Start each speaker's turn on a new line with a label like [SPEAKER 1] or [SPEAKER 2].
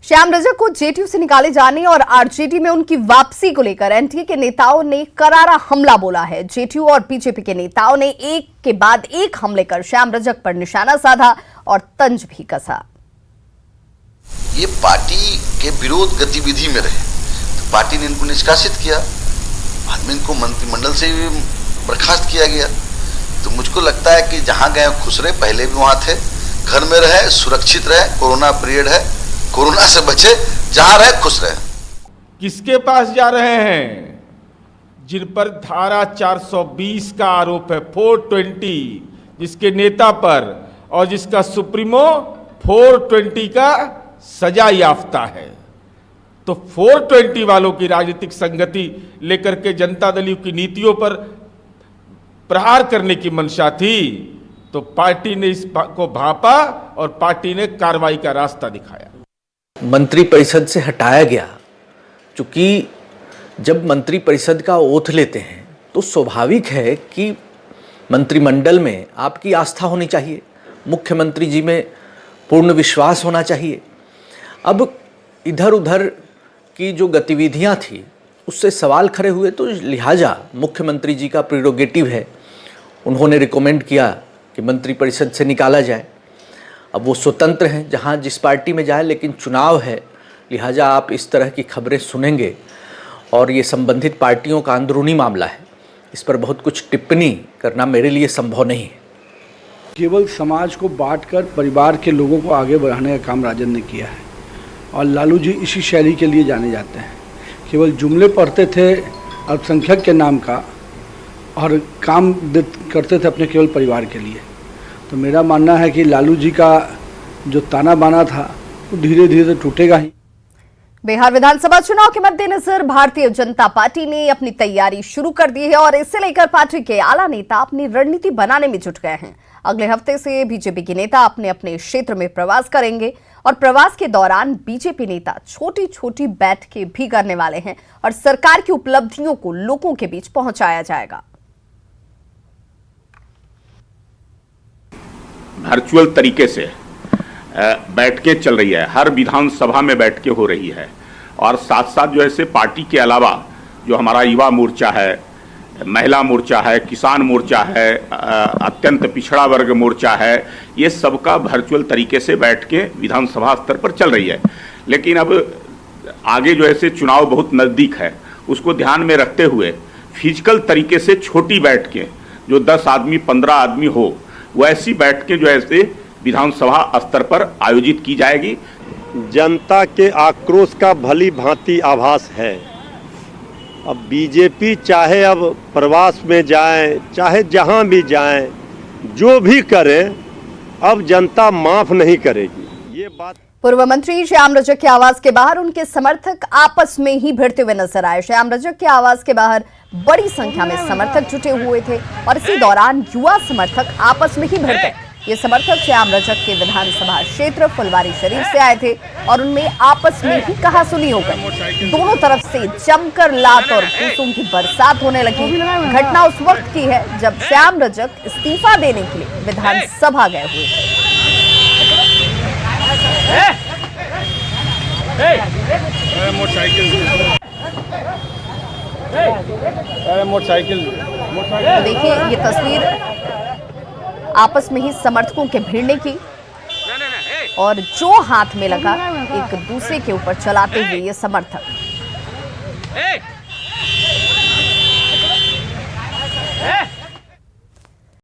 [SPEAKER 1] श्याम रजक को जेटीयू से निकाले जाने और आरजेडी में उनकी वापसी को लेकर एनडीए के नेताओं ने करारा हमला बोला है। जेटीयू और बीजेपी के नेताओं ने एक के बाद एक हमले कर श्याम रजक पर निशाना साधा और तंज भी कसा।
[SPEAKER 2] ये पार्टी के विरोध गतिविधि में रहे तो पार्टी ने इनको निष्कासित किया, बाद में इनको मंत्रिमंडल से बर्खास्त किया गया। तो मुझको लगता है कि जहां गए खुश रहे, पहले भी वहां थे, घर में रहे, सुरक्षित रहे, कोरोना पीरियड है, कोरोना से बचे, जहां रहे खुश रहे।
[SPEAKER 3] किसके पास जा रहे हैं? जिन पर धारा 420 का आरोप है, 420, जिसके नेता पर और जिसका सुप्रीमो 420 का सजा याफ्ता है। तो 420 वालों की राजनीतिक संगति लेकर के जनता दल की नीतियों पर प्रहार करने की मंशा थी, तो पार्टी ने इसको भांपा और पार्टी ने कार्रवाई का रास्ता दिखाया।
[SPEAKER 4] मंत्रिपरिषद से हटाया गया, क्योंकि जब मंत्रिपरिषद का ओथ लेते हैं तो स्वाभाविक है कि मंत्रिमंडल में आपकी आस्था होनी चाहिए, मुख्यमंत्री जी में पूर्ण विश्वास होना चाहिए। अब इधर उधर की जो गतिविधियां थी उससे सवाल खड़े हुए, तो लिहाजा मुख्यमंत्री जी का प्रेरोगेटिव है, उन्होंने रिकमेंड किया कि मंत्रिपरिषद से निकाला जाए। अब वो स्वतंत्र हैं जहां जिस पार्टी में जाए, लेकिन चुनाव है, लिहाजा आप इस तरह की खबरें सुनेंगे और ये संबंधित पार्टियों का अंदरूनी मामला है, इस पर बहुत कुछ टिप्पणी करना मेरे लिए संभव नहीं है।
[SPEAKER 5] केवल समाज को बांटकर परिवार के लोगों को आगे बढ़ाने का काम राजन ने किया है और लालू जी इसी शैली के लिए जाने जाते हैं। केवल जुमले पढ़ते थे अल्पसंख्यक के नाम का और काम करते थे अपने केवल परिवार के लिए। तो मेरा मानना है कि लालू जी का जो ताना बाना था वो धीरे धीरे टूटेगा ही।
[SPEAKER 1] बिहार विधानसभा चुनाव के मद्देनजर भारतीय जनता पार्टी ने अपनी तैयारी शुरू कर दी है और इसे लेकर पार्टी के आला नेता अपनी रणनीति बनाने में जुट गए हैं। अगले हफ्ते से बीजेपी के नेता अपने अपने क्षेत्र में प्रवास करेंगे और प्रवास के दौरान बीजेपी नेता छोटी छोटी बैठकें भी करने वाले हैं और सरकार की उपलब्धियों को लोगों के बीच पहुंचाया जाएगा।
[SPEAKER 3] वर्चुअल तरीके से बैठकें चल रही है, हर विधानसभा में बैठकें हो रही है और साथ साथ जो ऐसे पार्टी के अलावा जो हमारा युवा मोर्चा है, महिला मोर्चा है, किसान मोर्चा है, अत्यंत पिछड़ा वर्ग मोर्चा है, ये सबका वर्चुअल तरीके से बैठकें विधानसभा स्तर पर चल रही है। लेकिन अब आगे जो ऐसे चुनाव बहुत नज़दीक है, उसको ध्यान में रखते हुए फिजिकल तरीके से छोटी बैठकें जो 10 आदमी 15 आदमी हो, वैसी बैठकें जो ऐसे विधानसभा स्तर पर आयोजित की जाएगी।
[SPEAKER 6] जनता के आक्रोश का भली भांति आभास है। अब बीजेपी चाहे अब प्रवास में जाए, चाहे जहां भी जाए, जो भी करे, अब जनता माफ नहीं करेगी। ये बात
[SPEAKER 1] पूर्व मंत्री श्याम रजक के आवास के बाहर उनके समर्थक आपस में ही भिड़ते हुए नजर आए। श्याम रजक के आवास के बाहर बड़ी संख्या में समर्थक जुटे हुए थे और इसी दौरान युवा समर्थक आपस में ही भिड़ गए। ये समर्थक श्याम रजक के विधानसभा क्षेत्र फुलवारी शरीफ से आए थे और उनमें आपस में ही कहासुनी हो गई। दोनों तरफ से जमकर लात और घूंसों की बरसात होने लगी। घटना उस वक्त की है जब श्याम रजक इस्तीफा देने के लिए विधानसभा गए हुए थे। देखिए ये तस्वीर आपस में ही समर्थकों के भिड़ने की और जो हाथ में लगा एक दूसरे के ऊपर चलाते हुए ये समर्थक।